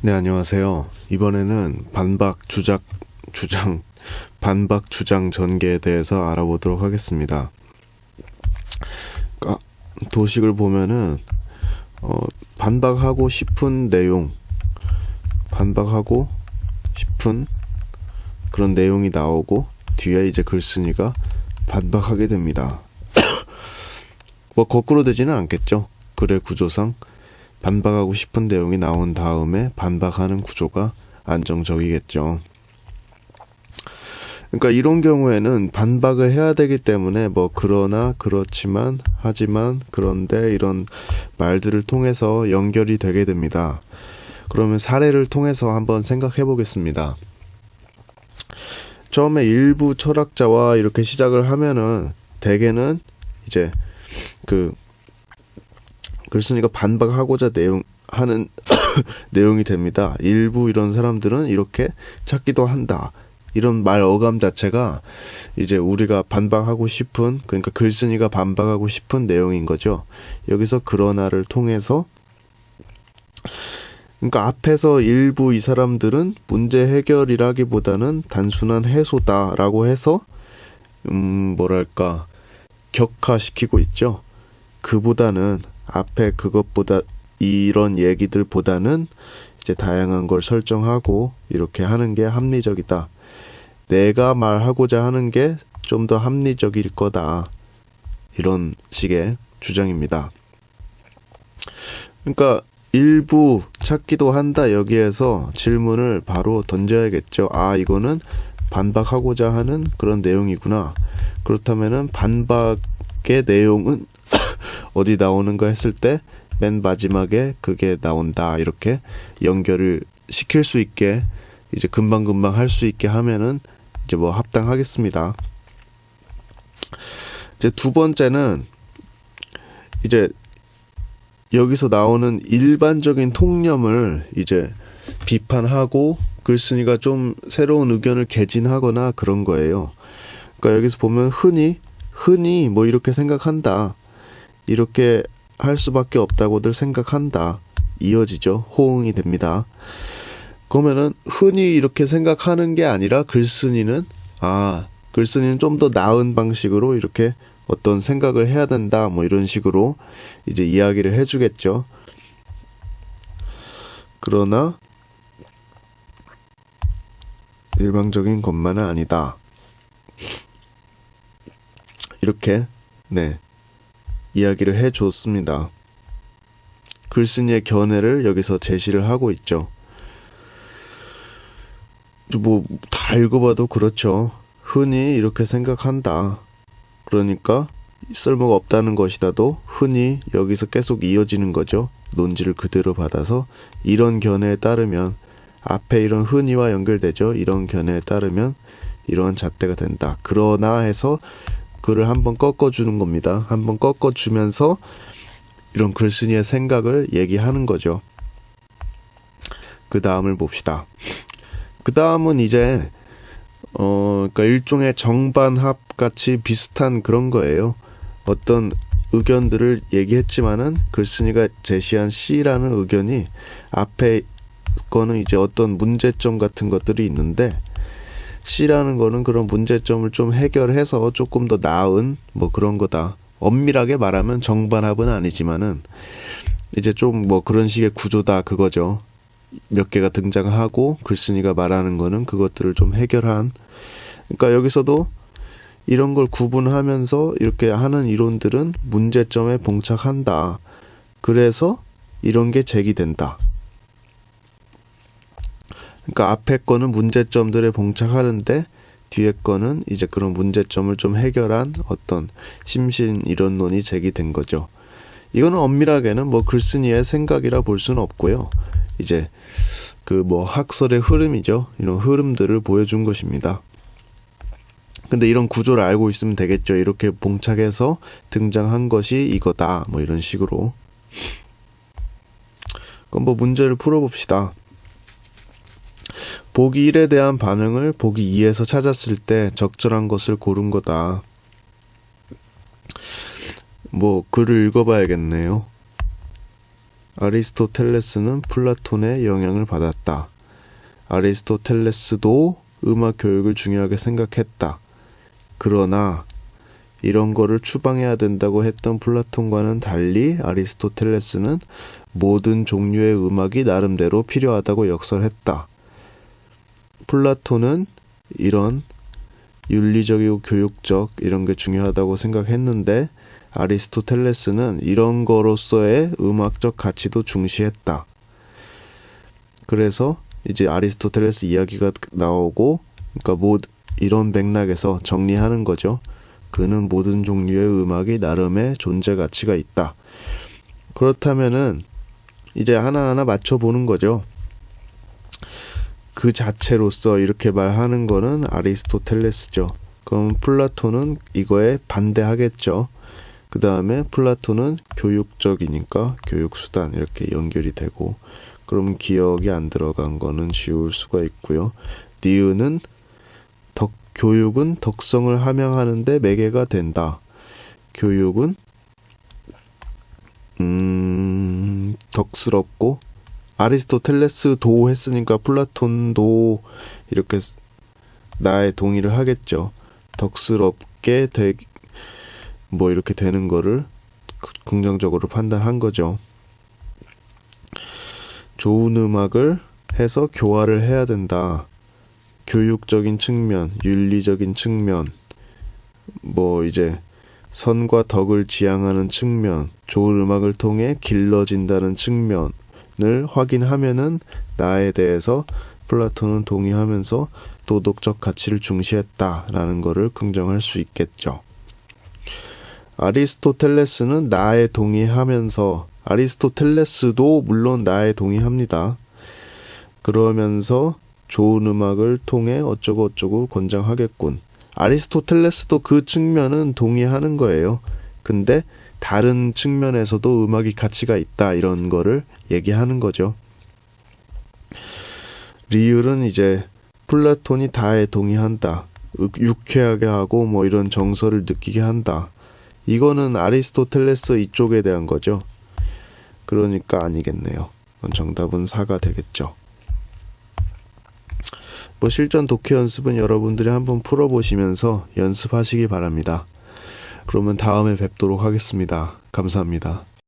네, 안녕하세요. 이번에는 반박 주장 전개에 대해서 알아보도록 하겠습니다. 그러니까 도식을 보면은 반박하고 싶은 내용, 반박하고 싶은 그런 내용이 나오고 뒤에 이제 글쓴이가 반박하게 됩니다. 뭐 거꾸로 되지는 않겠죠. 글의 구조상 반박하고 싶은 내용이 나온 다음에 반박하는 구조가 안정적이겠죠. 그러니까 이런 경우에는 반박을 해야 되기 때문에 뭐 그러나, 그렇지만, 하지만, 그런데 이런 말들을 통해서 연결이 되게 됩니다. 그러면 사례를 통해서 한번 생각해 보겠습니다. 처음에 일부 철학자와 이렇게 시작을 하면은 대개는 이제 글쓴이가 반박하고자 하는 내용이 됩니다. 일부 이런 사람들은 이렇게 찾기도 한다. 이런 말 어감 자체가 이제 우리가 반박하고 싶은, 그러니까 글쓴이가 반박하고 싶은 내용인 거죠. 여기서 그러나를 통해서, 그러니까 앞에서 일부 이 사람들은 문제 해결이라기보다는 단순한 해소다라고 해서 격화시키고 있죠. 그보다는 앞에 그것보다 이런 얘기들보다는 이제 다양한 걸 설정하고 이렇게 하는 게 합리적이다. 내가 말하고자 하는 게 좀 더 합리적일 거다. 이런 식의 주장입니다. 그러니까 일부 찾기도 한다. 여기에서 질문을 바로 던져야겠죠. 아, 이거는 반박하고자 하는 그런 내용이구나. 그렇다면은 반박의 내용은 어디 나오는가 했을 때 맨 마지막에 그게 나온다. 이렇게 연결을 시킬 수 있게 이제 금방금방 할 수 있게 하면은 이제 뭐 합당하겠습니다. 이제 두 번째는 이제 여기서 나오는 일반적인 통념을 이제 비판하고 글쓴이가 좀 새로운 의견을 개진하거나 그런 거예요. 그러니까 여기서 보면 흔히 뭐 이렇게 생각한다. 이렇게 할 수밖에 없다고들 생각한다. 이어지죠. 호응이 됩니다. 그러면은 흔히 이렇게 생각하는 게 아니라 글쓴이는 좀 더 나은 방식으로 이렇게 어떤 생각을 해야 된다. 뭐 이런 식으로 이제 이야기를 해주겠죠. 그러나 일방적인 것만은 아니다. 이렇게 이야기를 해줬습니다. 글쓴이의 견해를 여기서 제시를 하고 있죠. 뭐 다 읽어봐도 그렇죠. 흔히 이렇게 생각한다. 그러니까 쓸모가 없다는 것이다도 흔히 여기서 계속 이어지는 거죠. 논지를 그대로 받아서 이런 견해에 따르면 앞에 이런 흔히와 연결되죠. 이런 견해에 따르면 이러한 잣대가 된다. 그러나 해서 글을 한번 꺾어주는 겁니다. 한번 꺾어주면서 이런 글쓴이의 생각을 얘기하는 거죠. 그 다음을 봅시다. 그 다음은 이제 그러니까 일종의 정반합 같이 비슷한 그런 거예요. 어떤 의견들을 얘기했지만은 글쓴이가 제시한 C라는 의견이 앞에 거는 이제 어떤 문제점 같은 것들이 있는데 C라는 거는 그런 문제점을 좀 해결해서 조금 더 나은 뭐 그런 거다. 엄밀하게 말하면 정반합은 아니지만은 이제 좀 뭐 그런 식의 구조다 그거죠. 몇 개가 등장하고 글쓴이가 말하는 거는 그것들을 좀 해결한. 그러니까 여기서도 이런 걸 구분하면서 이렇게 하는 이론들은 문제점에 봉착한다. 그래서 이런 게 제기된다. 그러니까 앞에 거는 문제점들에 봉착하는데 뒤에 거는 이제 그런 문제점을 좀 해결한 어떤 심신 이론론이 제기된 거죠. 이거는 엄밀하게는 뭐 글쓴이의 생각이라 볼 수는 없고요. 이제 그 뭐 학설의 흐름이죠. 이런 흐름들을 보여준 것입니다. 근데 이런 구조를 알고 있으면 되겠죠. 이렇게 봉착해서 등장한 것이 이거다. 뭐 이런 식으로. 그럼 뭐 문제를 풀어봅시다. 보기 1에 대한 반응을 보기 2에서 찾았을 때 적절한 것을 고른 거다. 뭐 글을 읽어봐야겠네요. 아리스토텔레스는 플라톤의 영향을 받았다. 아리스토텔레스도 음악 교육을 중요하게 생각했다. 그러나 이런 거를 추방해야 된다고 했던 플라톤과는 달리 아리스토텔레스는 모든 종류의 음악이 나름대로 필요하다고 역설했다. 플라톤은 이런 윤리적이고 교육적 이런 게 중요하다고 생각했는데 아리스토텔레스는 이런 거로서의 음악적 가치도 중시했다. 그래서 이제 아리스토텔레스 이야기가 나오고, 그러니까 이런 맥락에서 정리하는 거죠. 그는 모든 종류의 음악이 나름의 존재 가치가 있다. 그렇다면은 이제 하나하나 맞춰보는 거죠. 그 자체로서 이렇게 말하는 거는 아리스토텔레스죠. 그럼 플라톤은 이거에 반대하겠죠. 그 다음에 플라톤은 교육적이니까 교육수단 이렇게 연결이 되고, 그럼 기억이 안 들어간 거는 지울 수가 있고요. 니은은 교육은 덕성을 함양하는데 매개가 된다. 교육은 덕스럽고, 아리스토텔레스도 했으니까 플라톤도 이렇게 나의 동의를 하겠죠. 덕스럽게 이렇게 되는 거를 긍정적으로 판단한 거죠. 좋은 음악을 해서 교화를 해야 된다. 교육적인 측면, 윤리적인 측면, 이제 선과 덕을 지향하는 측면, 좋은 음악을 통해 길러진다는 측면을 확인하면은 나에 대해서 플라톤은 동의하면서 도덕적 가치를 중시했다라는 것을 긍정할 수 있겠죠. 아리스토텔레스는 나에 동의하면서, 아리스토텔레스도 물론 나에 동의합니다. 그러면서 좋은 음악을 통해 어쩌고 권장하겠군. 아리스토텔레스도 그 측면은 동의하는 거예요. 근데 다른 측면에서도 음악이 가치가 있다, 이런 거를 얘기하는 거죠. 리을은 이제 플라톤이 다에 동의한다. 유쾌하게 하고 이런 정서를 느끼게 한다. 이거는 아리스토텔레스 이쪽에 대한 거죠. 그러니까 아니겠네요. 정답은 4가 되겠죠. 실전 독해 연습은 여러분들이 한번 풀어보시면서 연습하시기 바랍니다. 그러면 다음에 뵙도록 하겠습니다. 감사합니다.